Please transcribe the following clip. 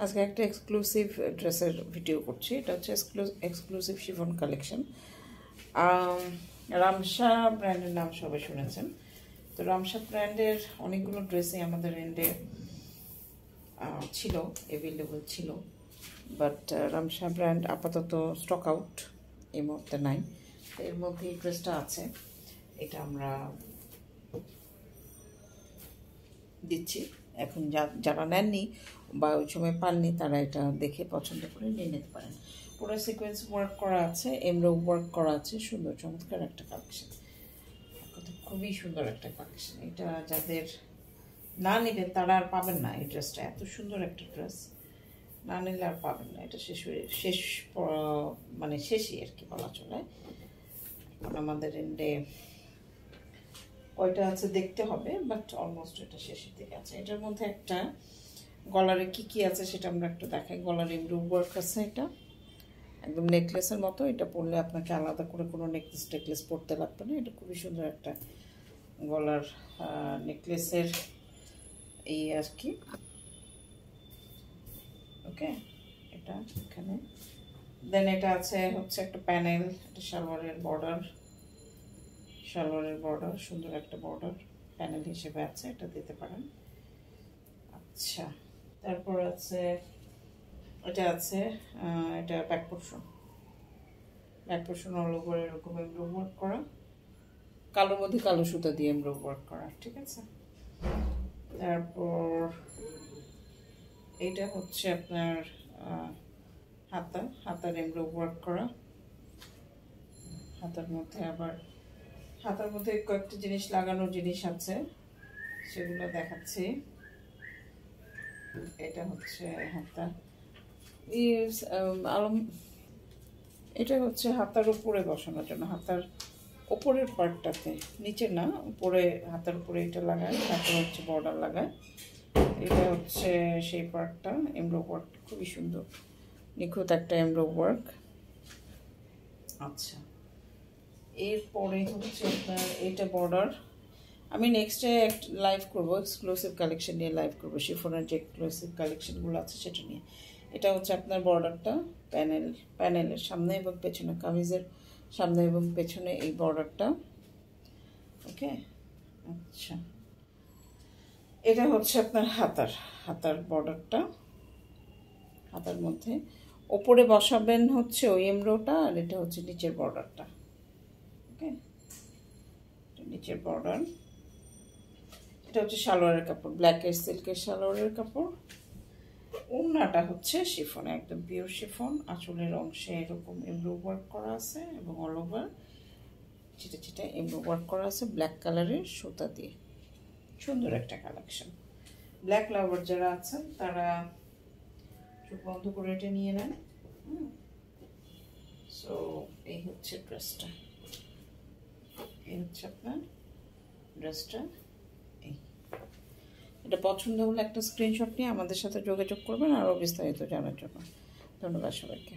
আজকে একটা এক্সক্লুসিভ ড্রেসের ভিডিও করছি। এটা হচ্ছে এক্সক্লুসিভ শিফন কালেকশন। রামসা ব্র্যান্ডের নাম সবাই শুনেছেন। তো রামসা ব্র্যান্ডের অনেকগুলো ড্রেসই আমাদের এন্ডে ছিল, অ্যাভেলেবল ছিল, বাট রামসা ব্র্যান্ড আপাতত স্টক আউট এই মুহূর্তে নাই। এর মধ্যে এই ড্রেসটা আছে, এটা আমরা দিচ্ছি। এখন যারা নেননি বা ওই সময় পাননি তারা এটা দেখে পছন্দ করে নিয়ে নিতে পারেন। পুরো সিকোয়েন্স ওয়ার্ক করা আছে, এমব্রো ওয়ার্ক করা আছে, সুন্দর চমৎকার একটা কালেকশন, খুবই সুন্দর একটা কালেকশন। এটা যাদের না নেবেন তারা আর পাবেন না। এই ড্রেসটা এত সুন্দর একটা ড্রেস, না নিলে আর পাবেন না। এটা শেষ মানে শেষই আর কি বলা চলে। এখন আমাদের এন্ডে কয়টা আছে দেখতে হবে, বাট অলমোস্ট এটা শেষের দিকে আছে। এটার মধ্যে একটা গলারে কি আছে সেটা আমরা একটু দেখাই। গলার এমব্রো ওয়ার্ক আছে, এটা একদম নেকলেসের মতো। এটা পরলে আপনাকে আলাদা করে কোনো টেকলেস পরতে লাগবে না। এটা খুবই সুন্দর একটা গলার নেকলেসের এই আর কি। ওকে, এটা এখানে দেন এটা আছে হচ্ছে একটা প্যানেল, এটা সালোয়ারের বর্ডার, সুন্দর একটা বর্ডার প্যানেল হিসেবে আছে, এটা দিতে পারেন। আচ্ছা, তারপর আছে এটা আছে এটা ব্যাক পোর্শন অল ওভার এরকম এমব্রো ওয়ার্ক করা, কালোর মধ্যে কালো সুতা দিয়ে এমব্রো ওয়ার্ক করা, ঠিক আছে। তারপর এইটা হচ্ছে আপনার হাতার এমব্রো ওয়ার্ক করা। হাতার মধ্যে কয়েকটা জিনিস লাগানোর জিনিস আছে, সেগুলো দেখাচ্ছি। এটা হচ্ছে হাতা, এটা হচ্ছে হাতার উপরে বসানোর জন্য, হাতার উপরের পার্টটাতে, নিচে না, উপরে হাতার উপরে এটা লাগায়, তারপর হচ্ছে বর্ডার লাগায়। এটা হচ্ছে সেই পার্টটা, এমব্রো ওয়ার্ক খুবই সুন্দর, নিখুঁত একটা এমব্রো ওয়ার্ক। আচ্ছা, এরপরে হচ্ছে আপনার এইটা বর্ডার। আমি নেক্সটে লাইভ করবো, এক্সক্লুসিভ কালেকশন নিয়ে লাইভ করবো, শিফনের যে এক্সক্লুসিভ কালেকশনগুলো আছে সেটা নিয়ে। এটা হচ্ছে আপনার বর্ডারটা, প্যানেলের সামনে এবং পেছনে, কামিজের সামনে এবং পেছনে এই বর্ডারটা। ওকে, আচ্ছা, এটা হচ্ছে আপনার হাতার বর্ডারটা। হাতার মধ্যে ওপরে বসাবেন হচ্ছে ওই এমব্রোটা, আর এটা হচ্ছে নিচের বর্ডারটা। ওকে, নিচের বর্ডার। এটা হচ্ছে সালোয়ারের কাপড়, ব্ল্যাকের সিল্কের সালোয়ারের কাপড়। ওড়নাটা হচ্ছে শিফন, একদম পিওর শিফন। আঁচলের অংশে এরকম এমব্রো ওয়ার্ক করা আছে এবং অল ওভার চিটা এমব্রো ওয়ার্ক করা আছে ব্ল্যাক কালারের সুতা দিয়ে। সুন্দর একটা কালেকশন। ব্ল্যাক লাভার যারা আছেন তারা চোখ বন্ধ করে এটা নিয়ে নেন। সো এই হচ্ছে ড্রেসটা, এই হচ্ছে আপনার ড্রেসটা। এটা পছন্দ হলে একটা স্ক্রিনশট নিয়ে আমাদের সাথে যোগাযোগ করবেন আরও বিস্তারিত জানার জন্য। ধন্যবাদ সবাইকে।